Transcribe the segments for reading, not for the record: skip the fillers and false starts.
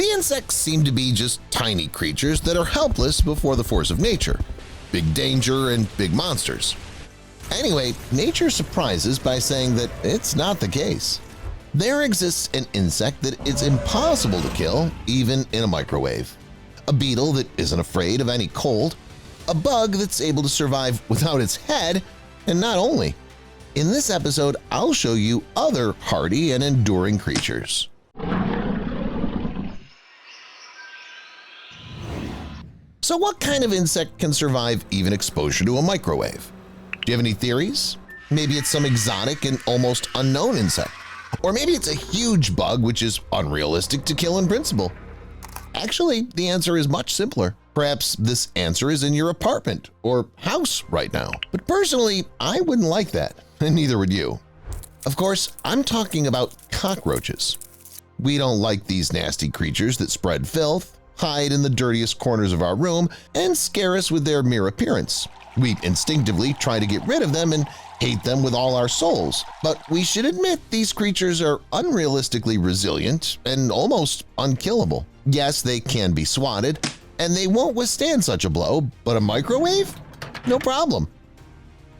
The insects seem to be just tiny creatures that are helpless before the force of nature, big danger and big monsters. Anyway, nature surprises by saying that it's not the case. There exists an insect that is impossible to kill even in a microwave, a beetle that isn't afraid of any cold, a bug that's able to survive without its head, and not only. In this episode, I'll show you other hardy and enduring creatures. So what kind of insect can survive even exposure to a microwave? Do you have any theories? Maybe it's some exotic and almost unknown insect. Or maybe it's a huge bug which is unrealistic to kill in principle. Actually, the answer is much simpler. Perhaps this answer is in your apartment or house right now. But personally, I wouldn't like that, and neither would you. Of course, I'm talking about cockroaches. We don't like these nasty creatures that spread filth, hide in the dirtiest corners of our room, and scare us with their mere appearance. We instinctively try to get rid of them and hate them with all our souls, but we should admit these creatures are unrealistically resilient and almost unkillable. Yes, they can be swatted, and they won't withstand such a blow, but a microwave? No problem.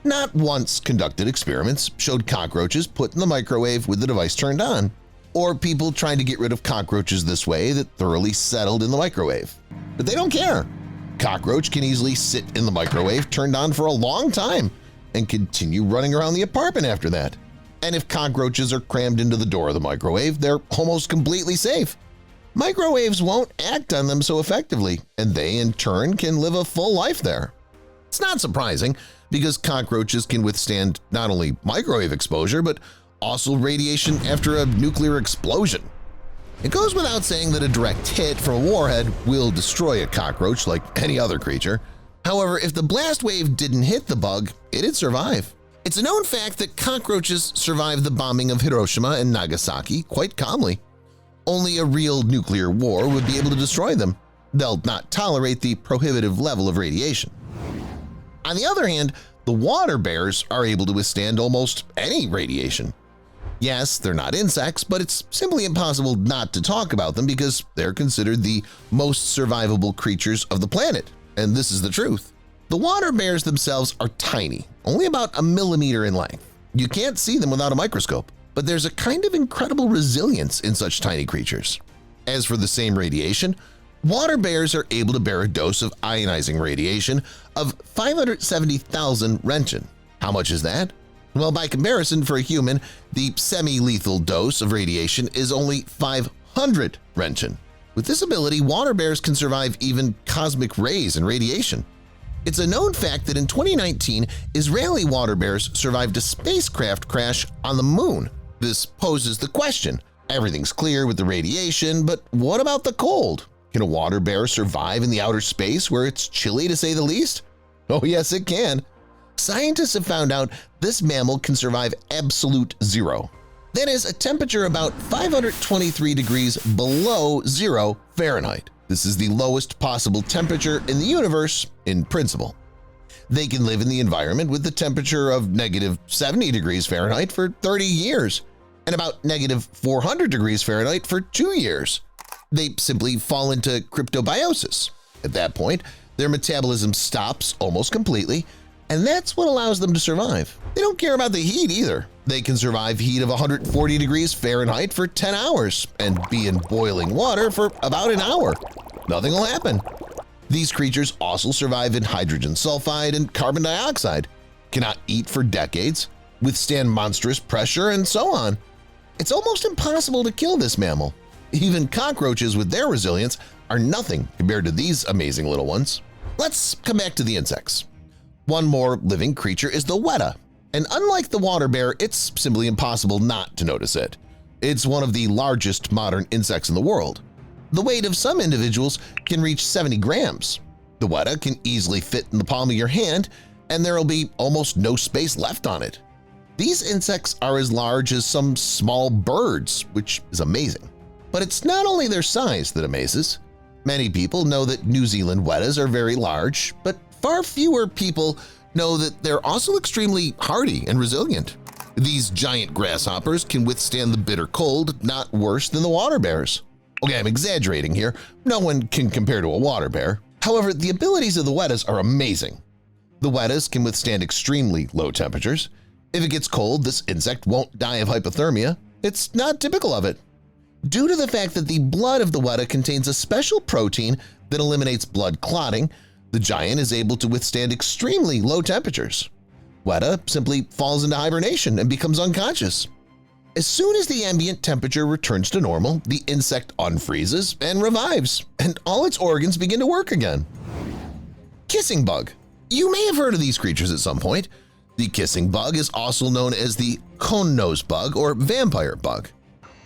Not once conducted experiments showed cockroaches put in the microwave with the device turned on, or people trying to get rid of cockroaches this way that thoroughly settled in the microwave. But they don't care. Cockroach can easily sit in the microwave turned on for a long time and continue running around the apartment after that. And if cockroaches are crammed into the door of the microwave, they're almost completely safe. Microwaves won't act on them so effectively, and they in turn can live a full life there. It's not surprising because cockroaches can withstand not only microwave exposure but also radiation after a nuclear explosion. It goes without saying that a direct hit from a warhead will destroy a cockroach like any other creature. However, if the blast wave didn't hit the bug, it'd survive. It's a known fact that cockroaches survived the bombing of Hiroshima and Nagasaki quite calmly. Only a real nuclear war would be able to destroy them. They'll not tolerate the prohibitive level of radiation. On the other hand, the water bears are able to withstand almost any radiation. Yes, they're not insects, but it's simply impossible not to talk about them because they're considered the most survivable creatures of the planet, and this is the truth. The water bears themselves are tiny, only about a millimeter in length. You can't see them without a microscope, but there's a kind of incredible resilience in such tiny creatures. As for the same radiation, water bears are able to bear a dose of ionizing radiation of 570,000 Roentgen. How much is that? Well, by comparison, for a human, the semi-lethal dose of radiation is only 500 Roentgen. With this ability, water bears can survive even cosmic rays and radiation. It's a known fact that in 2019, Israeli water bears survived a spacecraft crash on the moon. This poses the question, everything's clear with the radiation, but what about the cold? Can a water bear survive in the outer space where it's chilly to say the least? Oh yes, it can. Scientists have found out this mammal can survive absolute zero. That is a temperature about 523 degrees below 0 Fahrenheit. This is the lowest possible temperature in the universe in principle. They can live in the environment with the temperature of negative 70 degrees Fahrenheit for 30 years and about negative 400 degrees Fahrenheit for 2 years. They simply fall into cryptobiosis. At that point, their metabolism stops almost completely, and that's what allows them to survive. They don't care about the heat either. They can survive heat of 140 degrees Fahrenheit for 10 hours and be in boiling water for about an hour. Nothing will happen. These creatures also survive in hydrogen sulfide and carbon dioxide, cannot eat for decades, withstand monstrous pressure, and so on. It's almost impossible to kill this mammal. Even cockroaches with their resilience are nothing compared to these amazing little ones. Let's come back to the insects. One more living creature is the weta, and unlike the water bear, it's simply impossible not to notice it. It's one of the largest modern insects in the world. The weight of some individuals can reach 70 grams. The weta can easily fit in the palm of your hand, and there'll be almost no space left on it. These insects are as large as some small birds, which is amazing. But it's not only their size that amazes. Many people know that New Zealand wetas are very large, but far fewer people know that they're also extremely hardy and resilient. These giant grasshoppers can withstand the bitter cold not worse than the water bears. Okay, I'm exaggerating here. No one can compare to a water bear. However, the abilities of the Wettas are amazing. The Wettas can withstand extremely low temperatures. If it gets cold, this insect won't die of hypothermia. It's not typical of it. Due to the fact that the blood of the Wetta contains a special protein that eliminates blood clotting, the giant is able to withstand extremely low temperatures. Wetta simply falls into hibernation and becomes unconscious. As soon as the ambient temperature returns to normal, the insect unfreezes and revives, and all its organs begin to work again. Kissing bug. You may have heard of these creatures at some point. The kissing bug is also known as the cone-nose bug or vampire bug.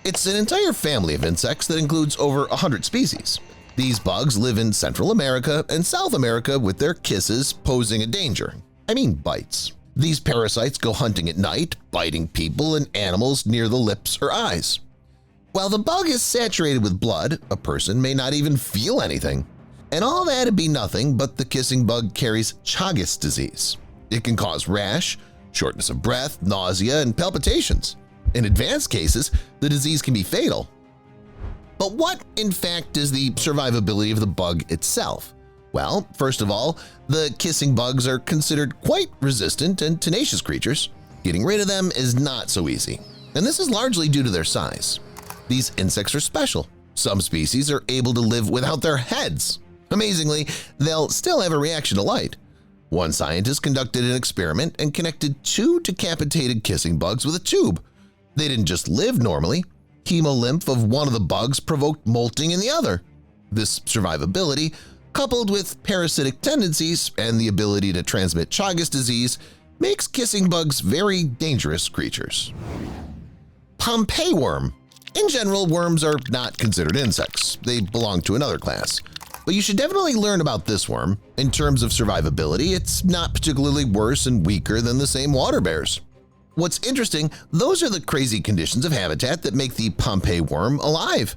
It's an entire family of insects that includes over 100 species. These bugs live in Central America and South America with their kisses posing a danger. I mean bites. These parasites go hunting at night, biting people and animals near the lips or eyes. While the bug is saturated with blood, a person may not even feel anything. And all that'd be nothing, but the kissing bug carries Chagas disease. It can cause rash, shortness of breath, nausea, and palpitations. In advanced cases, the disease can be fatal. But what, in fact, is the survivability of the bug itself? Well, first of all, the kissing bugs are considered quite resistant and tenacious creatures. Getting rid of them is not so easy, and this is largely due to their size. These insects are special. Some species are able to live without their heads. Amazingly, they'll still have a reaction to light. One scientist conducted an experiment and connected 2 decapitated kissing bugs with a tube. They didn't just live normally. Hemolymph of one of the bugs provoked molting in the other. This survivability, coupled with parasitic tendencies and the ability to transmit Chagas disease, makes kissing bugs very dangerous creatures. Pompeii worm. In general, worms are not considered insects. They belong to another class. But you should definitely learn about this worm. In terms of survivability, it's not particularly worse and weaker than the same water bears. What's interesting, those are the crazy conditions of habitat that make the Pompeii worm alive.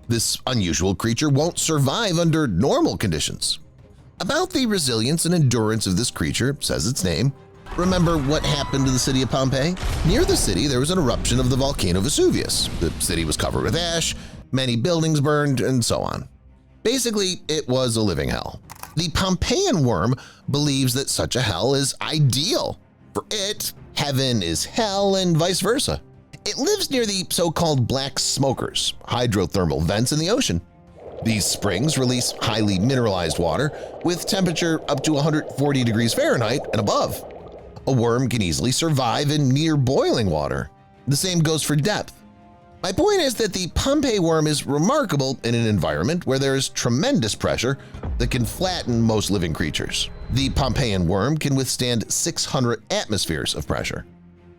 This unusual creature won't survive under normal conditions. About the resilience and endurance of this creature says its name. Remember what happened to the city of Pompeii? Near the city, there was an eruption of the volcano Vesuvius. The city was covered with ash, many buildings burned, and so on. Basically, it was a living hell. The Pompeian worm believes that such a hell is ideal. For it, heaven is hell and vice versa. It lives near the so-called black smokers, hydrothermal vents in the ocean. These springs release highly mineralized water with temperature up to 140 degrees Fahrenheit and above. A worm can easily survive in near boiling water. The same goes for depth. My point is that the Pompeii worm is remarkable in an environment where there is tremendous pressure that can flatten most living creatures. The Pompeian worm can withstand 600 atmospheres of pressure.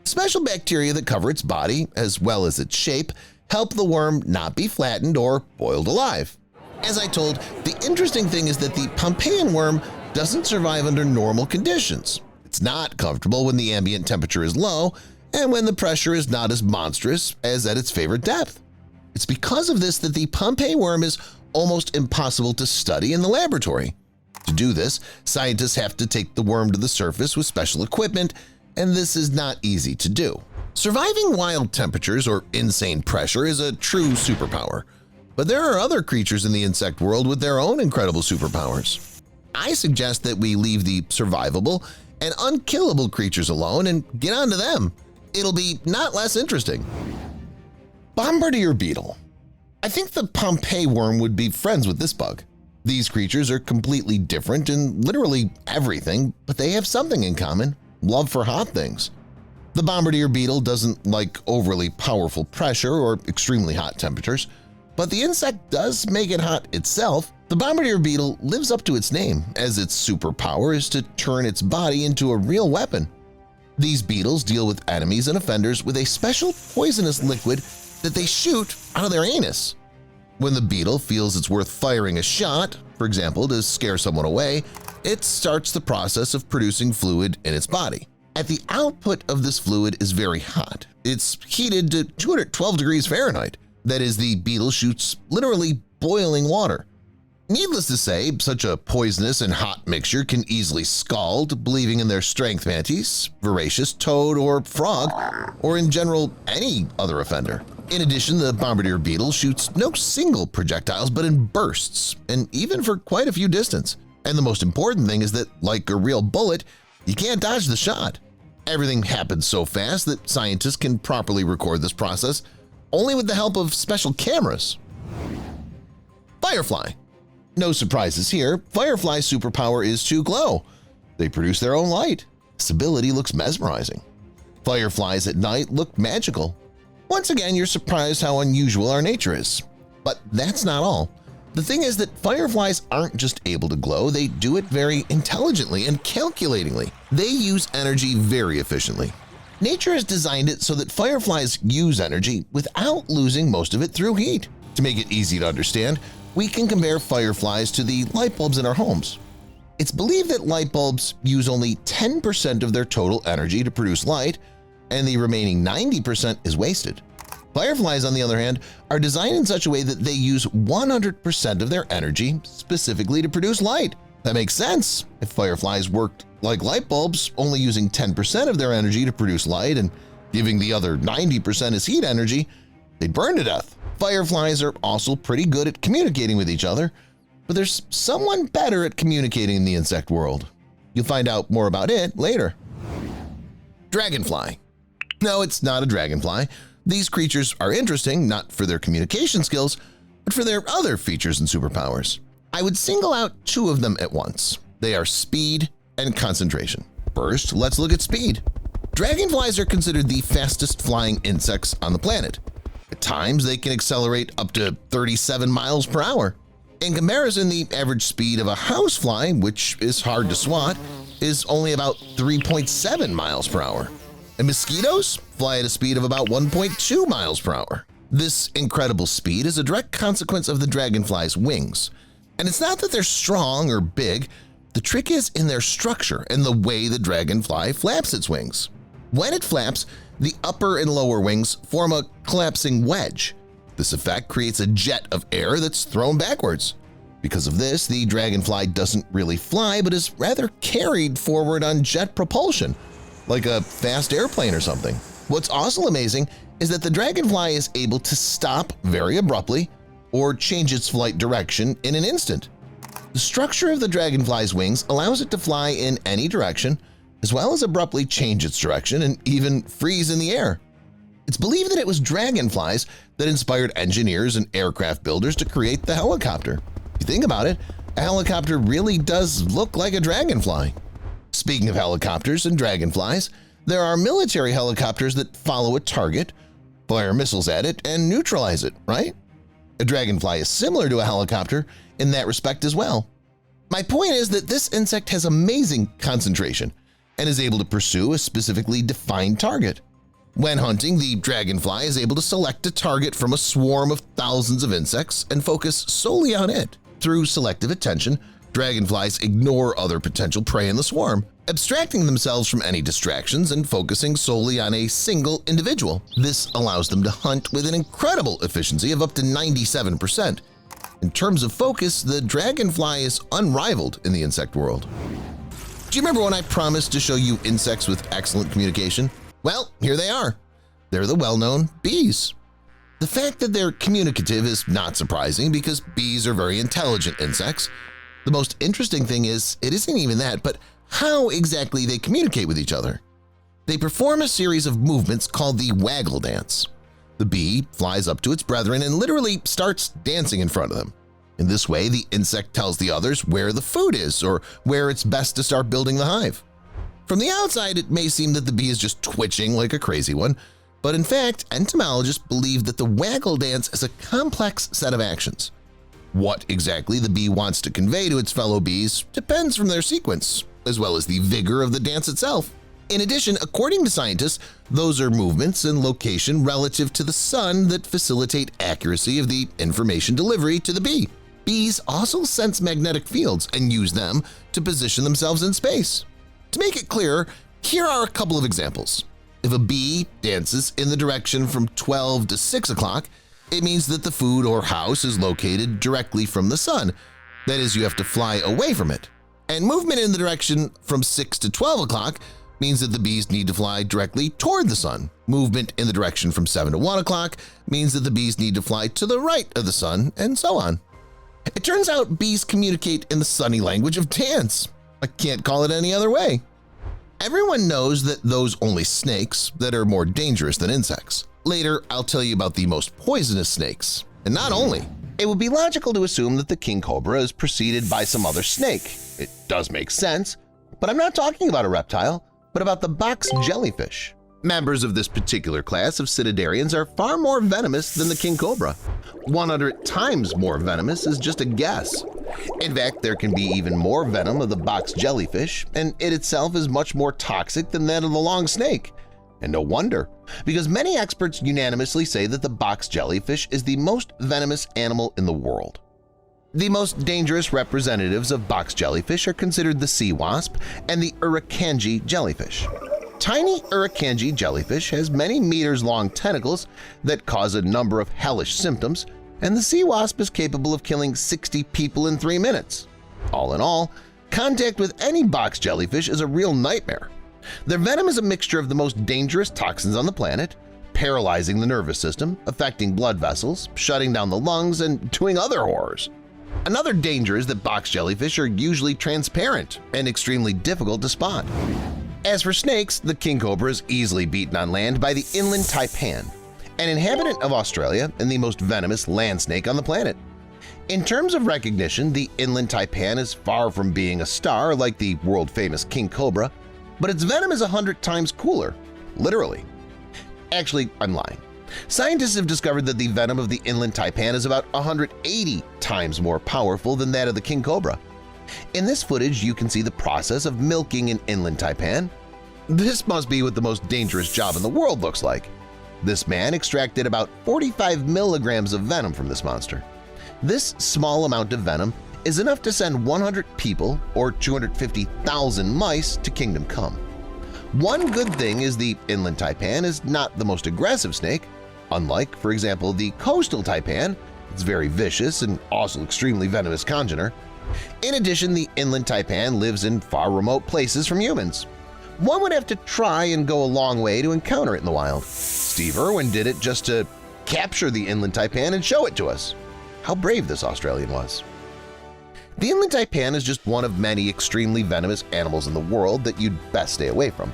Special bacteria that cover its body, as well as its shape, help the worm not be flattened or boiled alive. As I told, the interesting thing is that the Pompeian worm doesn't survive under normal conditions. It's not comfortable when the ambient temperature is low and when the pressure is not as monstrous as at its favorite depth. It's because of this that the Pompeii worm is almost impossible to study in the laboratory. To do this, scientists have to take the worm to the surface with special equipment, and this is not easy to do. Surviving wild temperatures or insane pressure is a true superpower, but there are other creatures in the insect world with their own incredible superpowers. I suggest that we leave the survivable and unkillable creatures alone and get on to them. It'll be not less interesting. Bombardier beetle. I think the Pompeii worm would be friends with this bug. These creatures are completely different in literally everything, but they have something in common: love for hot things. The bombardier beetle doesn't like overly powerful pressure or extremely hot temperatures, but the insect does make it hot itself. The bombardier beetle lives up to its name, as its superpower is to turn its body into a real weapon. These beetles deal with enemies and offenders with a special poisonous liquid that they shoot out of their anus. When the beetle feels it's worth firing a shot, for example to scare someone away, it starts the process of producing fluid in its body. At the output of this fluid is very hot. It's heated to 212 degrees Fahrenheit. That is, the beetle shoots literally boiling water. Needless to say, such a poisonous and hot mixture can easily scald believing in their strength mantis, voracious toad or frog, or in general any other offender. In addition, the bombardier beetle shoots no single projectiles but in bursts, and even for quite a few distance. And the most important thing is that, like a real bullet, you can't dodge the shot. Everything happens so fast that scientists can properly record this process only with the help of special cameras. Firefly. No surprises here, Firefly's superpower is to glow. They produce their own light. This ability looks mesmerizing. Fireflies at night look magical. Once again, you're surprised how unusual our nature is. But that's not all. The thing is that fireflies aren't just able to glow, they do it very intelligently and calculatingly. They use energy very efficiently. Nature has designed it so that fireflies use energy without losing most of it through heat. To make it easy to understand, we can compare fireflies to the light bulbs in our homes. It's believed that light bulbs use only 10% of their total energy to produce light, and the remaining 90% is wasted. Fireflies, on the other hand, are designed in such a way that they use 100% of their energy specifically to produce light. That makes sense. If fireflies worked like light bulbs, only using 10% of their energy to produce light and giving the other 90% as heat energy, they'd burn to death. Fireflies are also pretty good at communicating with each other, but there's someone better at communicating in the insect world. You'll find out more about it later. Dragonfly. No, it's not a dragonfly. These creatures are interesting not for their communication skills, but for their other features and superpowers. I would single out two of them at once. They are speed and concentration. First, let's look at speed. Dragonflies are considered the fastest flying insects on the planet. At times, they can accelerate up to 37 miles per hour. In comparison, the average speed of a housefly, which is hard to swat, is only about 3.7 miles per hour. And mosquitoes fly at a speed of about 1.2 miles per hour. This incredible speed is a direct consequence of the dragonfly's wings. And it's not that they're strong or big, the trick is in their structure and the way the dragonfly flaps its wings. When it flaps, the upper and lower wings form a collapsing wedge. This effect creates a jet of air that's thrown backwards. Because of this, the dragonfly doesn't really fly but is rather carried forward on jet propulsion, like a fast airplane or something. What's also amazing is that the dragonfly is able to stop very abruptly or change its flight direction in an instant. The structure of the dragonfly's wings allows it to fly in any direction, as well as abruptly change its direction and even freeze in the air. It's believed that it was dragonflies that inspired engineers and aircraft builders to create the helicopter. If you think about it, a helicopter really does look like a dragonfly. Speaking of helicopters and dragonflies, there are military helicopters that follow a target, fire missiles at it, and neutralize it, right? A dragonfly is similar to a helicopter in that respect as well. My point is that this insect has amazing concentration and is able to pursue a specifically defined target. When hunting, the dragonfly is able to select a target from a swarm of thousands of insects and focus solely on it. Through selective attention, dragonflies ignore other potential prey in the swarm, abstracting themselves from any distractions and focusing solely on a single individual. This allows them to hunt with an incredible efficiency of up to 97%. In terms of focus, the dragonfly is unrivaled in the insect world. Do you remember when I promised to show you insects with excellent communication? Well, here they are. They're the well-known bees. The fact that they're communicative is not surprising because bees are very intelligent insects. The most interesting thing is, it isn't even that, but how exactly they communicate with each other. They perform a series of movements called the waggle dance. The bee flies up to its brethren and literally starts dancing in front of them. In this way, the insect tells the others where the food is or where it's best to start building the hive. From the outside, it may seem that the bee is just twitching like a crazy one, but in fact, entomologists believe that the waggle dance is a complex set of actions. What exactly the bee wants to convey to its fellow bees depends from their sequence, as well as the vigor of the dance itself. In addition, according to scientists, those are movements and location relative to the sun that facilitate accuracy of the information delivery to the bee. Bees also sense magnetic fields and use them to position themselves in space. To make it clearer, here are a couple of examples. If a bee dances in the direction from 12 to 6 o'clock, it means that the food or house is located directly from the sun. That is, you have to fly away from it. And movement in the direction from 6 to 12 o'clock means that the bees need to fly directly toward the sun. Movement in the direction from 7 to 1 o'clock means that the bees need to fly to the right of the sun, and so on. It turns out bees communicate in the sunny language of dance. I can't call it any other way. Everyone knows that those only snakes that are more dangerous than insects. Later, I'll tell you about the most poisonous snakes. And not only. It would be logical to assume that the king cobra is preceded by some other snake. It does make sense, but I'm not talking about a reptile, but about the box jellyfish. Members of this particular class of cnidarians are far more venomous than the king cobra. 100 times more venomous is just a guess. In fact, there can be even more venom of the box jellyfish, and it itself is much more toxic than that of the long snake. And no wonder, because many experts unanimously say that the box jellyfish is the most venomous animal in the world. The most dangerous representatives of box jellyfish are considered the sea wasp and the Irukandji jellyfish. Tiny Irukandji jellyfish has many meters-long tentacles that cause a number of hellish symptoms, and the sea wasp is capable of killing 60 people in 3 minutes. All in all, contact with any box jellyfish is a real nightmare. Their venom is a mixture of the most dangerous toxins on the planet, paralyzing the nervous system, affecting blood vessels, shutting down the lungs, and doing other horrors. Another danger is that box jellyfish are usually transparent and extremely difficult to spot. As for snakes, the king cobra is easily beaten on land by the inland taipan, an inhabitant of Australia and the most venomous land snake on the planet. In terms of recognition, the inland taipan is far from being a star like the world-famous king cobra, but its venom is 100 times cooler, literally. Actually, I'm lying. Scientists have discovered that the venom of the inland taipan is about 180 times more powerful than that of the king cobra. In this footage, you can see the process of milking an inland taipan. This must be what the most dangerous job in the world looks like. This man extracted about 45 milligrams of venom from this monster. This small amount of venom is enough to send 100 people or 250,000 mice to Kingdom Come. One good thing is the inland taipan is not the most aggressive snake. Unlike, for example, the coastal taipan, it's very vicious and also extremely venomous congener. In addition, the inland taipan lives in far remote places from humans. One would have to try and go a long way to encounter it in the wild. Steve Irwin did it just to capture the inland taipan and show it to us. How brave this Australian was. The inland taipan is just one of many extremely venomous animals in the world that you'd best stay away from.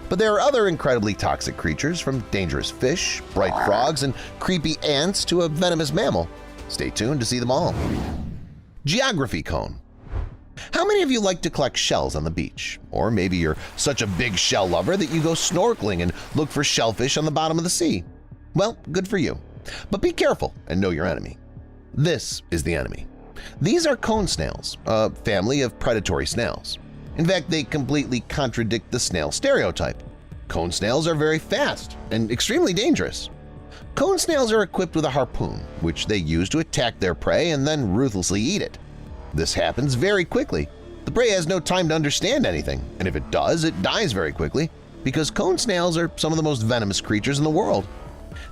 But there are other incredibly toxic creatures, from dangerous fish, bright frogs, and creepy ants to a venomous mammal. Stay tuned to see them all. Geography cone. How many of you like to collect shells on the beach? Or maybe you're such a big shell lover that you go snorkeling and look for shellfish on the bottom of the sea. Well, good for you. But be careful and know your enemy. This is the enemy. These are cone snails, a family of predatory snails. In fact, they completely contradict the snail stereotype. Cone snails are very fast and extremely dangerous. Cone snails are equipped with a harpoon, which they use to attack their prey and then ruthlessly eat it. This happens very quickly. The prey has no time to understand anything, and if it does, it dies very quickly, because cone snails are some of the most venomous creatures in the world.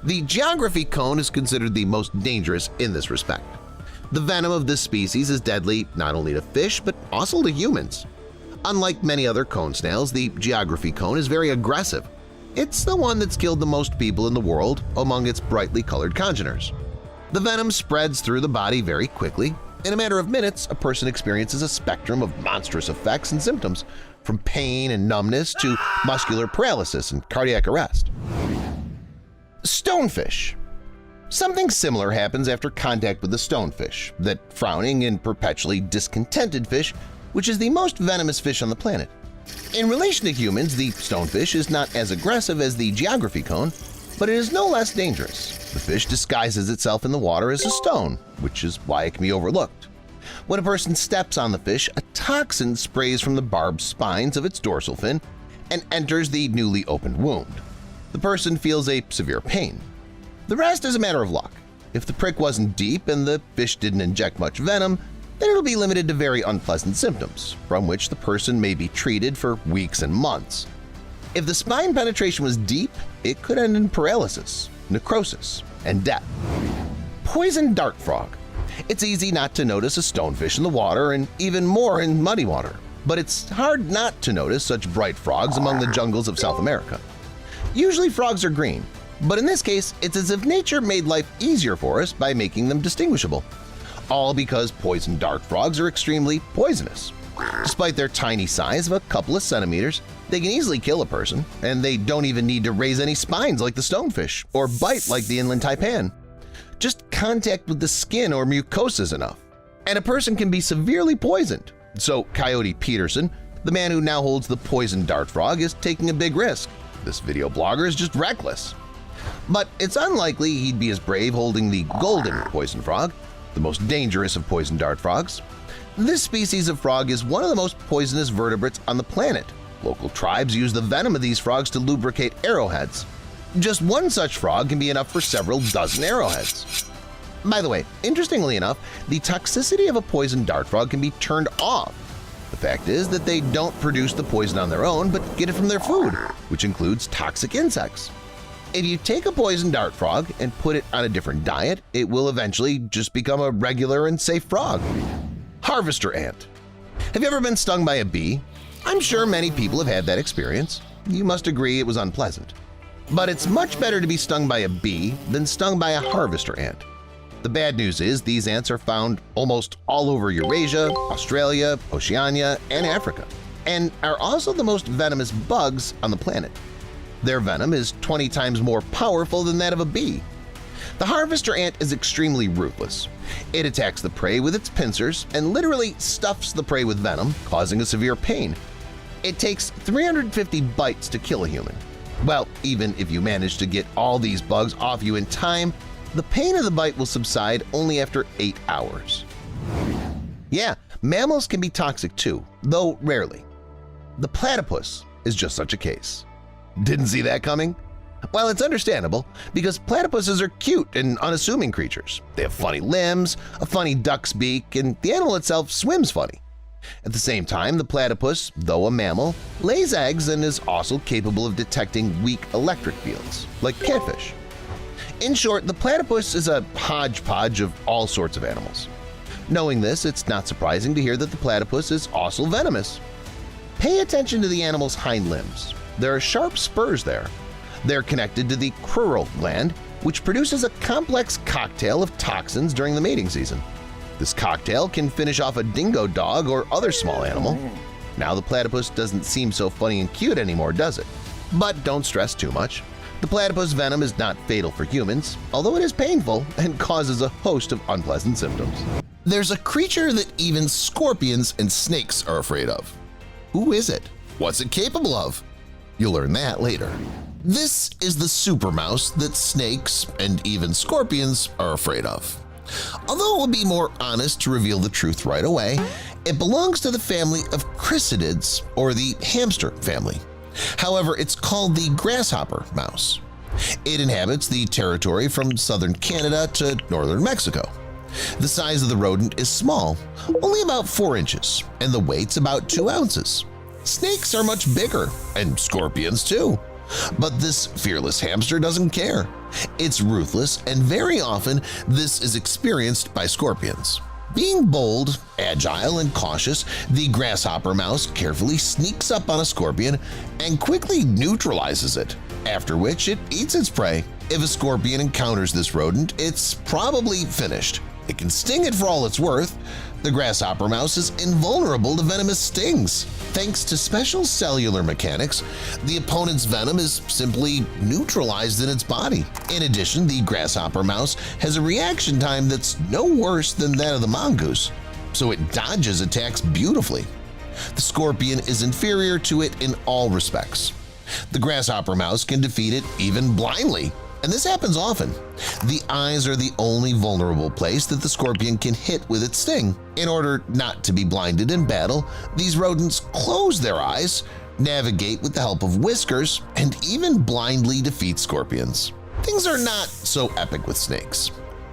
The geography cone is considered the most dangerous in this respect. The venom of this species is deadly not only to fish, but also to humans. Unlike many other cone snails, the geography cone is very aggressive. It's the one that's killed the most people in the world among its brightly colored congeners. The venom spreads through the body very quickly. In a matter of minutes, a person experiences a spectrum of monstrous effects and symptoms, from pain and numbness to muscular paralysis and cardiac arrest. Stonefish. Something similar happens after contact with the stonefish, that frowning and perpetually discontented fish, which is the most venomous fish on the planet. In relation to humans, the stonefish is not as aggressive as the geography cone, but it is no less dangerous. The fish disguises itself in the water as a stone, which is why it can be overlooked. When a person steps on the fish, a toxin sprays from the barbed spines of its dorsal fin and enters the newly opened wound. The person feels a severe pain. The rest is a matter of luck. If the prick wasn't deep and the fish didn't inject much venom, then it'll be limited to very unpleasant symptoms, from which the person may be treated for weeks and months. If the spine penetration was deep, it could end in paralysis, necrosis, and death. Poison dart frog. It's easy not to notice a stonefish in the water and even more in muddy water. but it's hard not to notice such bright frogs among the jungles of South America. Usually frogs are green, but in this case it's as if nature made life easier for us by making them distinguishable. All because poison dart frogs are extremely poisonous. Despite their tiny size of a couple of centimeters, they can easily kill a person, and they don't even need to raise any spines like the stonefish or bite like the inland taipan. Just contact with the skin or mucosa is enough, and a person can be severely poisoned. So Coyote Peterson, the man who now holds the poison dart frog, is taking a big risk. This video blogger is just reckless. But it's unlikely he'd be as brave holding the golden poison frog, the most dangerous of poison dart frogs. This species of frog is one of the most poisonous vertebrates on the planet. Local tribes use the venom of these frogs to lubricate arrowheads. Just one such frog can be enough for several dozen arrowheads. By the way, interestingly enough, the toxicity of a poison dart frog can be turned off. The fact is that they don't produce the poison on their own, but get it from their food, which includes toxic insects. If you take a poison dart frog and put it on a different diet, it will eventually just become a regular and safe frog. Harvester ant. Have you ever been stung by a bee? I'm sure many people have had that experience. You must agree it was unpleasant. But it's much better to be stung by a bee than stung by a harvester ant. The bad news is these ants are found almost all over Eurasia, Australia, Oceania, and Africa, and are also the most venomous bugs on the planet. Their venom is 20 times more powerful than that of a bee. The harvester ant is extremely ruthless. It attacks the prey with its pincers and literally stuffs the prey with venom, causing a severe pain. It takes 350 bites to kill a human. Well, even if you manage to get all these bugs off you in time, the pain of the bite will subside only after 8 hours. Yeah, mammals can be toxic too, though rarely. The platypus is just such a case. Didn't see that coming? Well, it's understandable, because platypuses are cute and unassuming creatures. They have funny limbs, a funny duck's beak, and the animal itself swims funny. At the same time, the platypus, though a mammal, lays eggs and is also capable of detecting weak electric fields, like catfish. In short, the platypus is a hodgepodge of all sorts of animals. Knowing this, it's not surprising to hear that the platypus is also venomous. Pay attention to the animal's hind limbs. There are sharp spurs there. They're connected to the crural gland, which produces a complex cocktail of toxins during the mating season. This cocktail can finish off a dingo dog or other small animal. Now the platypus doesn't seem so funny and cute anymore, does it? But don't stress too much. The platypus venom is not fatal for humans, although it is painful and causes a host of unpleasant symptoms. There's a creature that even scorpions and snakes are afraid of. Who is it? What's it capable of? You'll learn that later. This is the super mouse that snakes and even scorpions are afraid of. Although it would be more honest to reveal the truth right away, it belongs to the family of chrysalids, or the hamster family. However, it's called the grasshopper mouse. It inhabits the territory from southern Canada to northern Mexico. The size of the rodent is small, only about 4 inches, and the weight's about 2 ounces. Snakes are much bigger, and scorpions too. But this fearless hamster doesn't care. It's ruthless, and very often this is experienced by scorpions. Being bold, agile, and cautious, the grasshopper mouse carefully sneaks up on a scorpion and quickly neutralizes it, after which it eats its prey. If a scorpion encounters this rodent, it's probably finished. It can sting it for all it's worth. The grasshopper mouse is invulnerable to venomous stings. Thanks to special cellular mechanics, the opponent's venom is simply neutralized in its body. In addition, the grasshopper mouse has a reaction time that's no worse than that of the mongoose, so it dodges attacks beautifully. The scorpion is inferior to it in all respects. The grasshopper mouse can defeat it even blindly, and this happens often. The eyes are the only vulnerable place that the scorpion can hit with its sting. In order not to be blinded in battle, these rodents close their eyes, navigate with the help of whiskers, and even blindly defeat scorpions. Things are not so epic with snakes.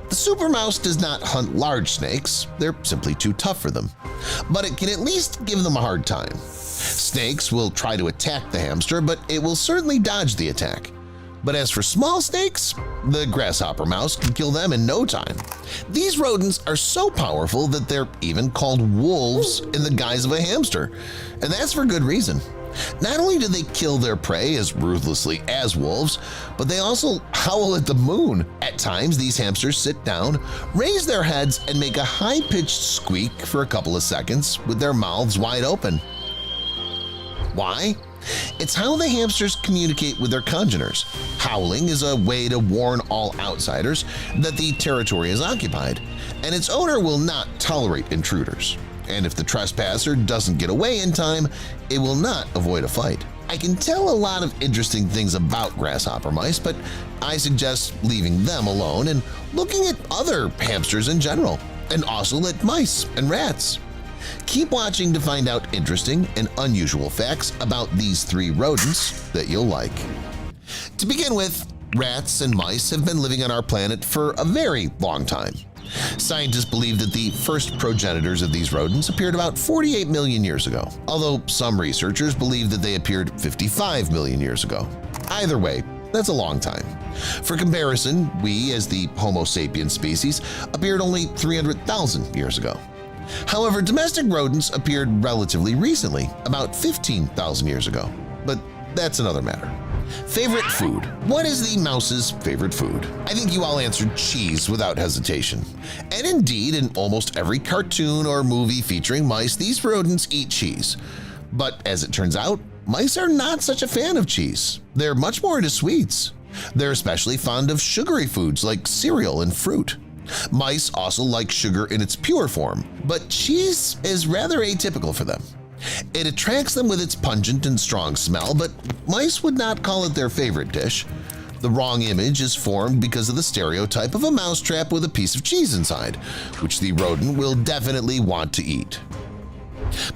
The super mouse does not hunt large snakes, they're simply too tough for them. But it can at least give them a hard time. Snakes will try to attack the hamster, but it will certainly dodge the attack. But as for small snakes, the grasshopper mouse can kill them in no time. These rodents are so powerful that they're even called wolves in the guise of a hamster, and that's for good reason. Not only do they kill their prey as ruthlessly as wolves, but they also howl at the moon. At times, these hamsters sit down, raise their heads, and make a high-pitched squeak for a couple of seconds with their mouths wide open. Why? It's how the hamsters communicate with their congeners. Howling is a way to warn all outsiders that the territory is occupied, and its owner will not tolerate intruders. And if the trespasser doesn't get away in time, it will not avoid a fight. I can tell a lot of interesting things about grasshopper mice, but I suggest leaving them alone and looking at other hamsters in general, and also at mice and rats. Keep watching to find out interesting and unusual facts about these three rodents that you'll like. To begin with, rats and mice have been living on our planet for a very long time. Scientists believe that the first progenitors of these rodents appeared about 48 million years ago, although some researchers believe that they appeared 55 million years ago. Either way, that's a long time. For comparison, we, as the Homo sapiens species, appeared only 300,000 years ago. However, domestic rodents appeared relatively recently, about 15,000 years ago, but that's another matter. Favorite food. What is the mouse's favorite food? I think you all answered cheese without hesitation. And indeed, in almost every cartoon or movie featuring mice, these rodents eat cheese. But as it turns out, mice are not such a fan of cheese. They're much more into sweets. They're especially fond of sugary foods like cereal and fruit. Mice also like sugar in its pure form, but cheese is rather atypical for them. It attracts them with its pungent and strong smell, but mice would not call it their favorite dish. The wrong image is formed because of the stereotype of a mousetrap with a piece of cheese inside, which the rodent will definitely want to eat.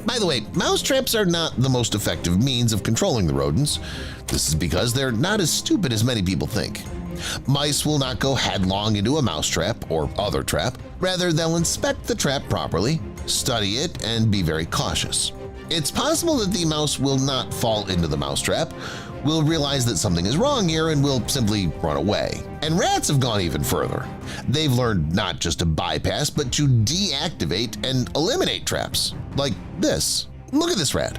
By the way, mousetraps are not the most effective means of controlling the rodents. This is because they're not as stupid as many people think. Mice will not go headlong into a mousetrap or other trap. Rather, they'll inspect the trap properly, study it, and be very cautious. It's possible that the mouse will not fall into the mousetrap, will realize that something is wrong here, and will simply run away. And rats have gone even further. They've learned not just to bypass, but to deactivate and eliminate traps. Like this. Look at this rat.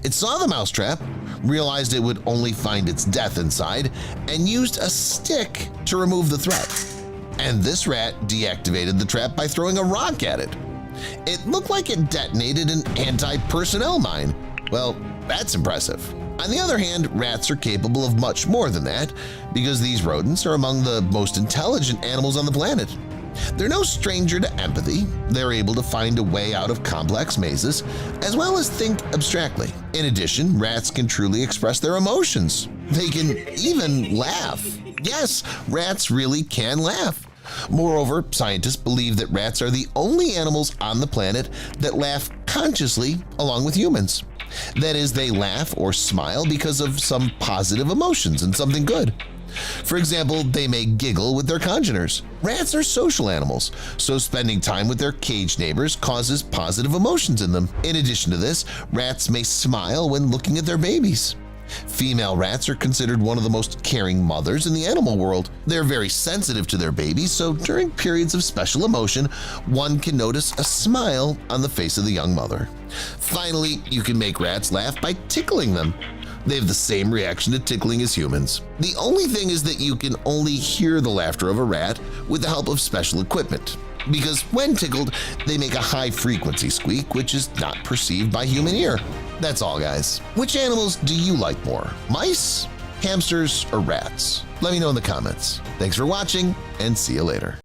It saw the mousetrap, realized it would only find its death inside, and used a stick to remove the threat. And this rat deactivated the trap by throwing a rock at it. It looked like it detonated an anti-personnel mine. Well, that's impressive. On the other hand, rats are capable of much more than that because these rodents are among the most intelligent animals on the planet. They're no stranger to empathy. They're able to find a way out of complex mazes, as well as think abstractly. In addition, rats can truly express their emotions. They can even laugh. Yes, rats really can laugh. Moreover, scientists believe that rats are the only animals on the planet that laugh consciously along with humans. That is, they laugh or smile because of some positive emotions and something good. For example, they may giggle with their congeners. Rats are social animals, so spending time with their cage neighbors causes positive emotions in them. In addition to this, rats may smile when looking at their babies. Female rats are considered one of the most caring mothers in the animal world. They're very sensitive to their babies, so during periods of special emotion, one can notice a smile on the face of the young mother. Finally, you can make rats laugh by tickling them. They have the same reaction to tickling as humans. The only thing is that you can only hear the laughter of a rat with the help of special equipment, because when tickled, they make a high-frequency squeak which is not perceived by human ear. That's all, guys. Which animals do you like more? Mice, hamsters, or rats? Let me know in the comments. Thanks for watching, and see you later.